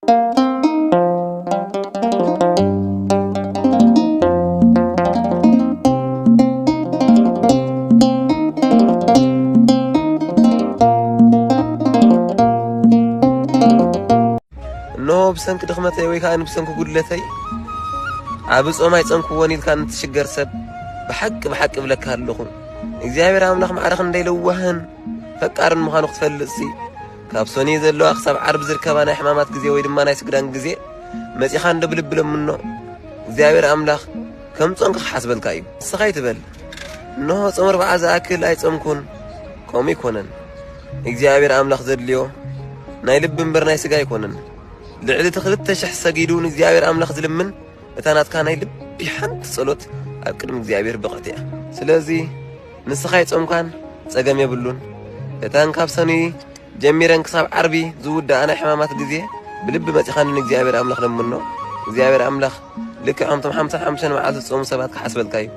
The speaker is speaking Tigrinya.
نو بسنك دخمتي ويكا أنا بسنك قلتي عبس أمي تسنك ونيل كانت تشجر سب بحق بلك هاللخون እግዚአብሔር አምላኽ ማዕረኽ እንዳይለዋህን ፈቃርን ምዃኑ ክትፈልጥሲ ካብ ሶኒ ዘለዎ ክሳብ ዓርብ ዝርከባ ናይ ሕማማት ግዜ ወይ ድማ ናይ ስግዳን ግዜ መጺኻ እንደብልብለምኖ እግዚአብሔር አምላኽ ከም ጾምካ ክሓስበልካ እዩ ንስኻ ይትበል እንሆ ጾም 40 ዝኣክል ኣይጾምኩን ከምኡ ይኮነን እግዚአብሔር አምላኽ ዘድልዮ ናይ ልብ እምበር ናይ ስጋ ይኮነን ልዕሊ 2000 ሰጊዱ ንእግዚአብሔር አምላኽ ዝልምን እታ ናትካ ናይ ልቢ ሓንቲ ጸሎት ኣብ ቅድሚ እግዚአብሔር ብቕዕት እያ ስለዚ ንስኻ ይጾምካን ጸገም የብሉን እታን ካብ ሰኒ ጀሚረን ክሳብ ዓርቢ ዝውዳእ ናይ ሕማማት ግዜ ብልቢ መጺኻን ንእግዚአብሔር አምላኽ ለምኖ እግዚአብሔር አምላኽ ልክዕ 55 መዓልቲ ጾም ሰባት ክሓስበልካ እዩ